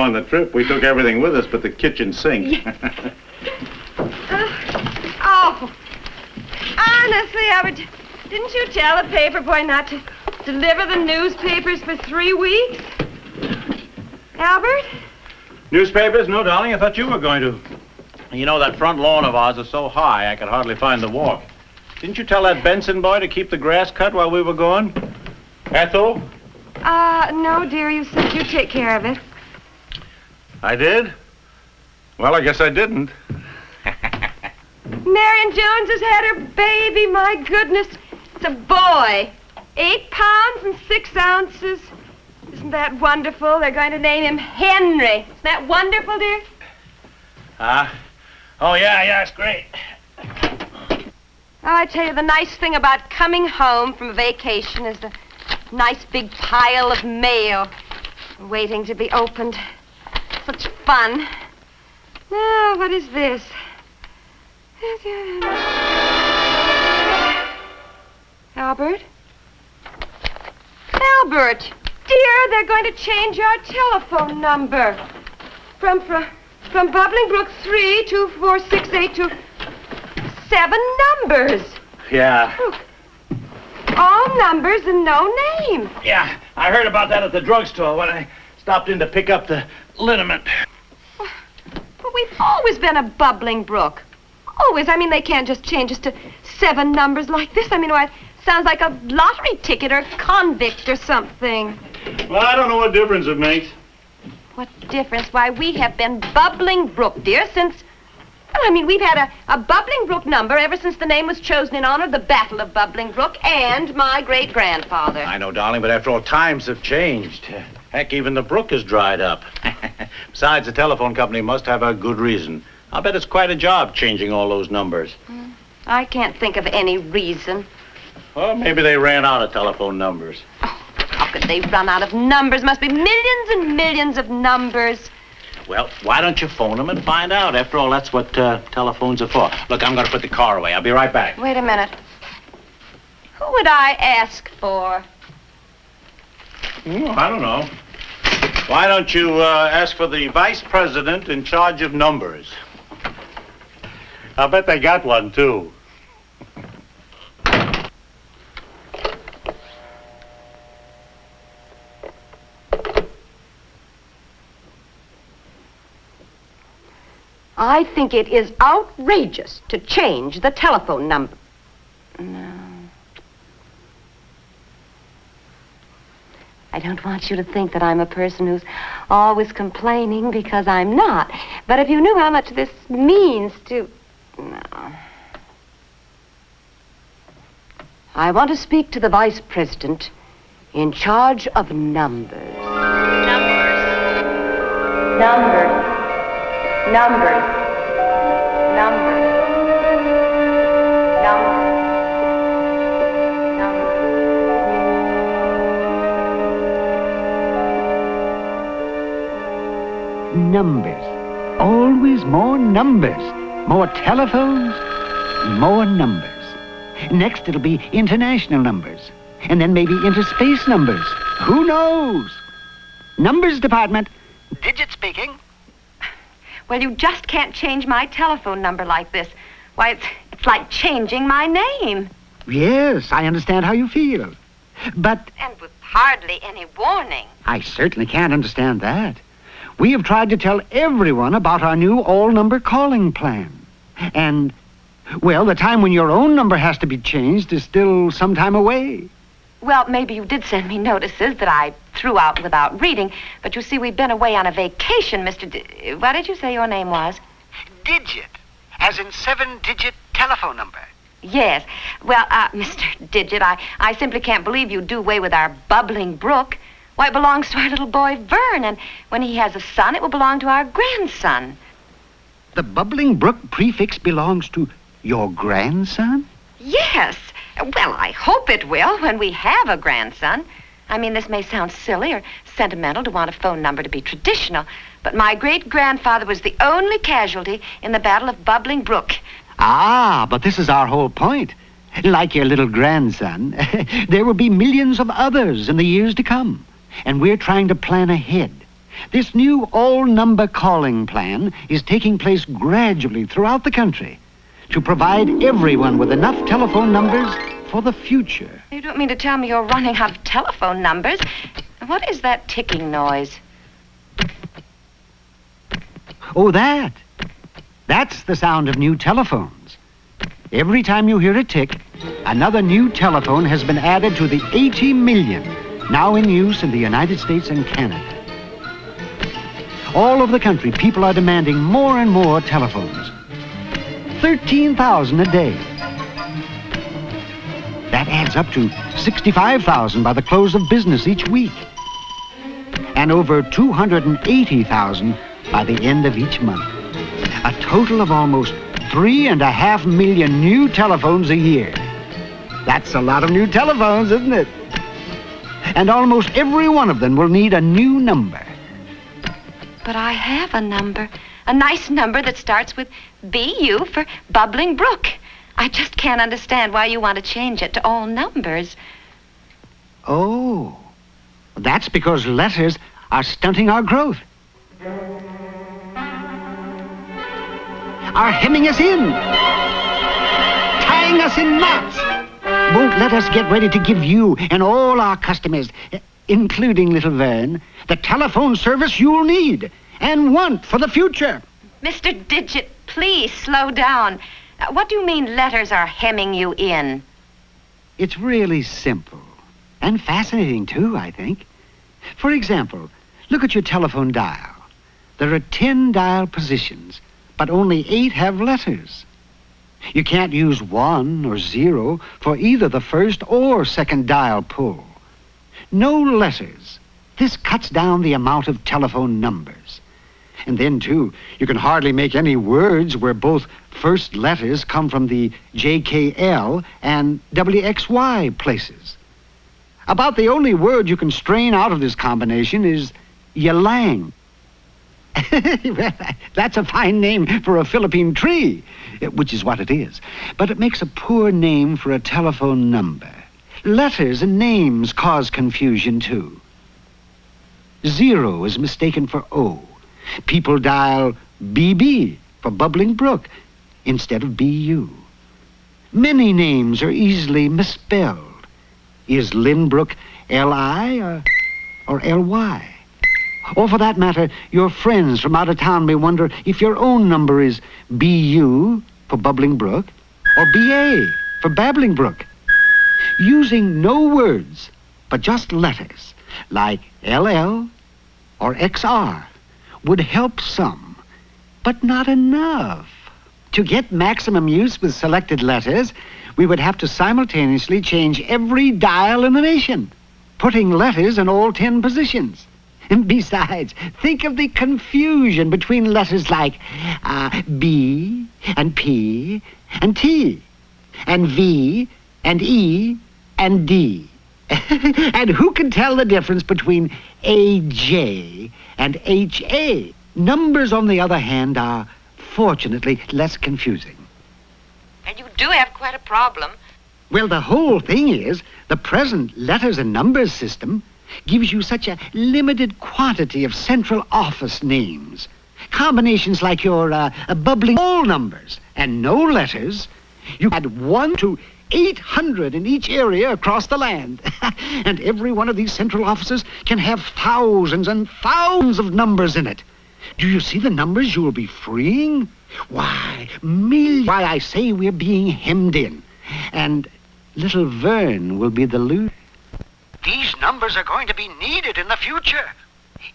on the trip. We took everything with us but the kitchen sink. Honestly, Albert, didn't you tell the paper boy not to deliver the newspapers for 3 weeks? Albert? Newspapers? No, darling, I thought you were going to. You know, that front lawn of ours is so high I could hardly find the walk. Didn't you tell that Benson boy to keep the grass cut while we were gone? Ethel? No, dear, you said you'd take care of it. I did? Well, I guess I didn't. Marion Jones has had her baby, my goodness. It's a boy. 8 pounds and 6 ounces. Isn't that wonderful? They're going to name him Henry. Isn't that wonderful, dear? Oh, yeah, it's great. Oh, I tell you, the nice thing about coming home from vacation is the nice big pile of mail waiting to be opened. Such fun. Now, what is this? Albert? Albert! Dear, they're going to change our telephone number. From Bubbling Brook 32468 to 7 numbers. Yeah. Look. All numbers and no name. Yeah, I heard about that at the drugstore when I stopped in to pick up the liniment. But we've always been a Bubbling Brook. Always. I mean, they can't just change us to 7 numbers like this. I mean, why, it sounds like a lottery ticket or convict or something. Well, I don't know what difference it makes. What difference? Why, we have been Bubbling Brook, dear, since... Well, I mean, we've had a Bubbling Brook number ever since the name was chosen in honor of the Battle of Bubbling Brook and my great-grandfather. I know, darling, but after all, times have changed. Heck, even the brook has dried up. Besides, the telephone company must have a good reason. I'll bet it's quite a job changing all those numbers. I can't think of any reason. Well, maybe they ran out of telephone numbers. Oh, how could they run out of numbers? Must be millions and millions of numbers. Well, why don't you phone them and find out? After all, that's what telephones are for. Look, I'm going to put the car away. I'll be right back. Wait a minute. Who would I ask for? I don't know. Why don't you ask for the vice president in charge of numbers? I'll bet they got one, too. I think it is outrageous to change the telephone number. No. I don't want you to think that I'm a person who's always complaining, because I'm not. But if you knew how much this means to... No. I want to speak to the vice president in charge of numbers. Numbers. Numbers. Numbers. Numbers. Numbers. Always more numbers. More telephones, more numbers. Next, it'll be international numbers. And then maybe interspace numbers. Who knows? Numbers department. Digit speaking. Well, you just can't change my telephone number like this. Why, it's like changing my name. Yes, I understand how you feel. But... And with hardly any warning. I certainly can't understand that. We have tried to tell everyone about our new all-number calling plan. And, well, the time when your own number has to be changed is still some time away. Well, maybe you did send me notices that I threw out without reading. But you see, we've been away on a vacation, Mr. What did you say your name was? Digit, as in 7-digit telephone number. Yes. Well, Mr. Digit, I simply can't believe you do away with our Bubbling Brook. Why, it belongs to our little boy, Vern, and when he has a son, it will belong to our grandson. The Bubbling Brook prefix belongs to your grandson? Yes. Well, I hope it will when we have a grandson. I mean, this may sound silly or sentimental to want a phone number to be traditional, but my great-grandfather was the only casualty in the Battle of Bubbling Brook. Ah, but this is our whole point. Like your little grandson, there will be millions of others in the years to come. And we're trying to plan ahead This new all-number calling plan is taking place gradually throughout the country to provide everyone with enough telephone numbers for the future. You don't mean to tell me you're running out of telephone numbers? What is that ticking noise? Oh, that's the sound of new telephones. Every time you hear a tick, another new telephone has been added to the 80 million now in use in the United States and Canada. All over the country, people are demanding more and more telephones. 13,000 a day. That adds up to 65,000 by the close of business each week. And over 280,000 by the end of each month. A total of almost 3.5 million new telephones a year. That's a lot of new telephones, isn't it? And almost every one of them will need a new number. But I have a number. A nice number that starts with BU for Bubbling Brook. I just can't understand why you want to change it to all numbers. Oh, that's because letters are stunting our growth. Are hemming us in. Tying us in knots. Won't let us get ready to give you and all our customers, including little Vern, the telephone service you'll need and want for the future. Mr. Digit, please slow down. What do you mean letters are hemming you in? It's really simple. And fascinating, too, I think. For example, look at your telephone dial. There are 10 dial positions, but only 8 have letters. You can't use 1 or 0 for either the first or second dial pull. No letters. This cuts down the amount of telephone numbers. And then, too, you can hardly make any words where both first letters come from the JKL and WXY places. About the only word you can strain out of this combination is ylang. That's a fine name for a Philippine tree, which is what it is. But it makes a poor name for a telephone number. Letters and names cause confusion, too. 0 is mistaken for O. People dial BB for Bubbling Brook instead of BU. Many names are easily misspelled. Is Lynbrook LI or LY? Or for that matter, your friends from out of town may wonder if your own number is BU for Bubbling Brook or BA for Babbling Brook. Using no words, but just letters, like LL or XR, would help some, but not enough. To get maximum use with selected letters, we would have to simultaneously change every dial in the nation, putting letters in all 10 positions. And besides, think of the confusion between letters like B and P and T and V and E and D. And who can tell the difference between AJ and HA? Numbers, on the other hand, are fortunately less confusing. And you do have quite a problem. Well, the whole thing is the present letters and numbers system gives you such a limited quantity of central office names. Combinations like your bubbling all numbers and no letters. You add 1 to 800 in each area across the land. And every one of these central offices can have thousands and thousands of numbers in it. Do you see the numbers you will be freeing? Why, millions. Why, I say we're being hemmed in. And little Vern will be the loser. These numbers are going to be needed in the future.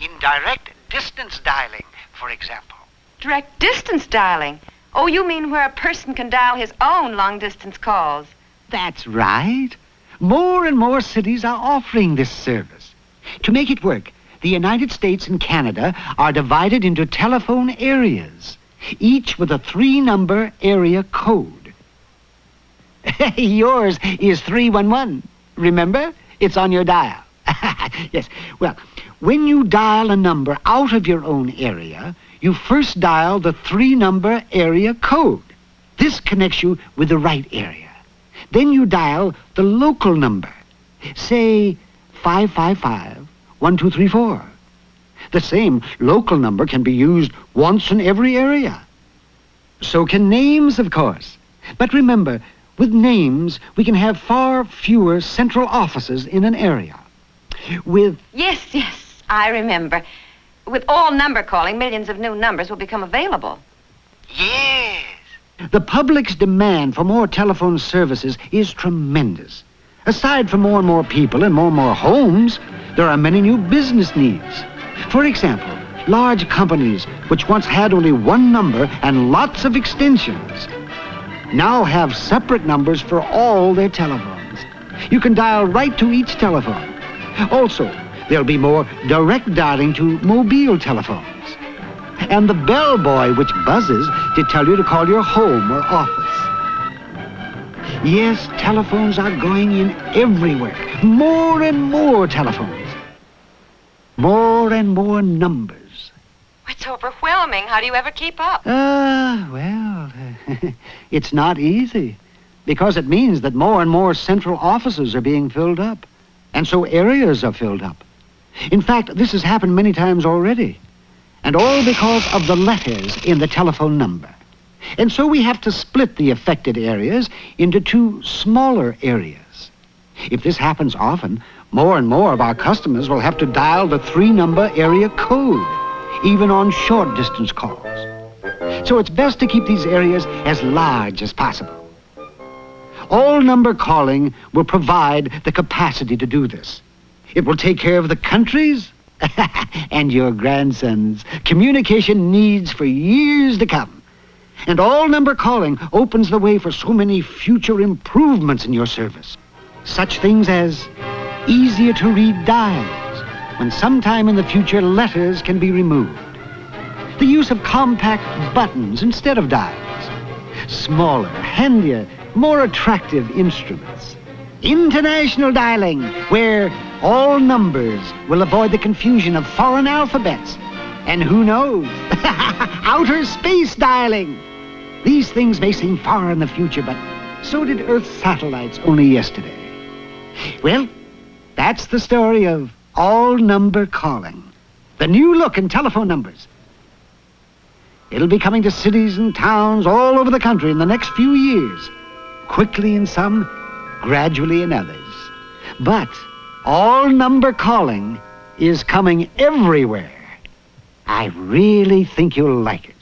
In direct distance dialing, for example. Direct distance dialing? Oh, you mean where a person can dial his own long-distance calls? That's right. More and more cities are offering this service. To make it work, the United States and Canada are divided into telephone areas, each with a 3-number area code. Yours is 311. Remember? It's on your dial. Yes. Well, when you dial a number out of your own area, you first dial the 3-number area code. This connects you with the right area. Then you dial the local number, say 555-1234. The same local number can be used once in every area. So can names, of course. But remember, with names, we can have far fewer central offices in an area. With... Yes, I remember. With all number calling, millions of new numbers will become available. Yes. The public's demand for more telephone services is tremendous. Aside from more and more people and more homes, there are many new business needs. For example, large companies which once had only one number and lots of extensions now have separate numbers for all their telephones. You can dial right to each telephone. Also, there'll be more direct dialing to mobile telephones. And the bellboy which buzzes to tell you to call your home or office. Yes, telephones are going in everywhere. More and more telephones. More and more numbers. It's overwhelming. How do you ever keep up? Well, it's not easy. Because it means that more and more central offices are being filled up. And so areas are filled up. In fact, this has happened many times already. And all because of the letters in the telephone number. And so we have to split the affected areas into two smaller areas. If this happens often, more and more of our customers will have to dial the 3-number area code, even on short-distance calls. So it's best to keep these areas as large as possible. All-number calling will provide the capacity to do this. It will take care of the country's and your grandson's communication needs for years to come. And all-number calling opens the way for so many future improvements in your service. Such things as easier-to-read dials, when sometime in the future letters can be removed. The use of compact buttons instead of dials. Smaller, handier, more attractive instruments. International dialing, where all numbers will avoid the confusion of foreign alphabets. And who knows, outer space dialing. These things may seem far in the future, but so did Earth's satellites only yesterday. Well, that's the story of all-number calling. The new look in telephone numbers. It'll be coming to cities and towns all over the country in the next few years. Quickly in some, gradually in others. But all-number calling is coming everywhere. I really think you'll like it.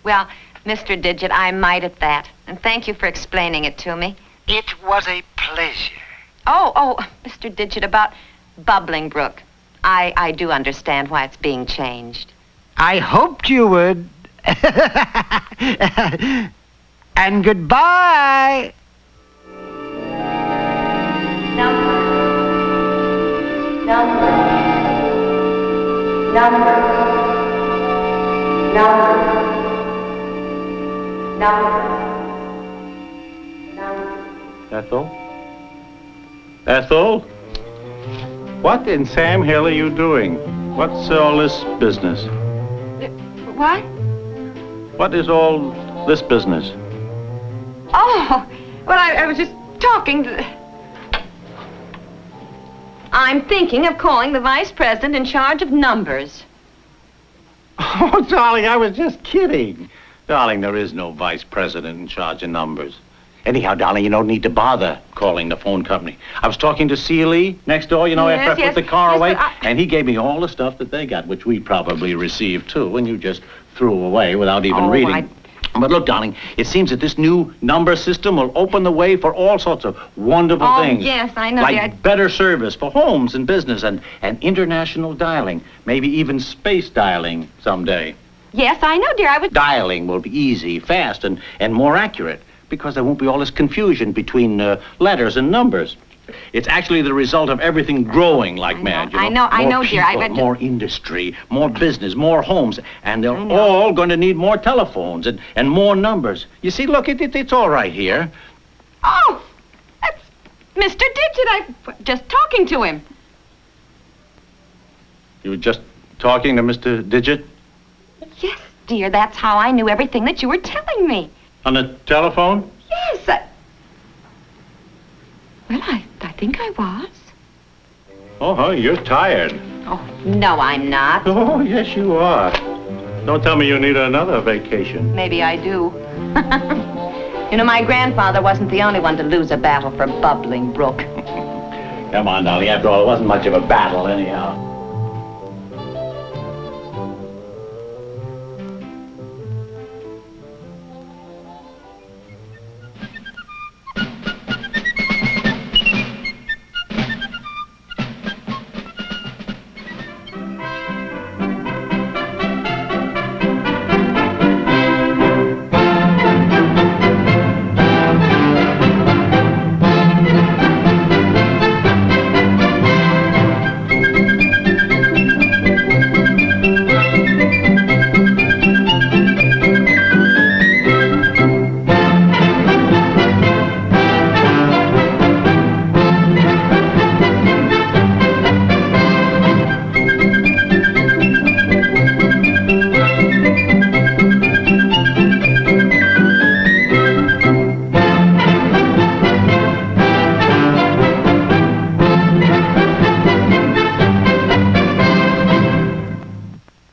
Well, Mr. Digit, I might at that. And thank you for explaining it to me. It was a pleasure. Oh, Mr. Digit, about Bubbling Brook. I do understand why it's being changed. I hoped you would. And goodbye. Number. Ethel? Ethel? What in Sam Hill are you doing? What's all this business? What? What is all this business? Oh, well, I was just talking to... I'm thinking of calling the vice president in charge of numbers. Oh, darling, I was just kidding. Darling, there is no vice president in charge of numbers. Anyhow, darling, you don't need to bother calling the phone company. I was talking to Seeley next door, you know, Yes, after I yes, put the car yes, away, but and he gave me all the stuff that they got, which we probably received, too, and you just threw away without even reading. But look, darling, it seems that this new number system will open the way for all sorts of wonderful things. Oh, yes, I know, like dear. better service for homes and business and international dialing, maybe even space dialing someday. Yes, I know, dear. I was... Dialing will be easy, fast, and more accurate, because there won't be all this confusion between letters and numbers. It's actually the result of everything growing like mad, you know. I know, More dear. people, more industry, more business, more homes, and they're all going to need more telephones and more numbers. You see, look, it's all right here. Oh, that's Mr. Digit. I'm just talking to him. You were just talking to Mr. Digit? Yes, dear. That's how I knew everything that you were telling me. On the telephone? Yes, Well, I think I was. Oh, you're tired. Oh, no, I'm not. Oh, yes, you are. Don't tell me you need another vacation. Maybe I do. You know, my grandfather wasn't the only one to lose a battle for Bubbling Brook. Come on, darling. After all, it wasn't much of a battle, anyhow.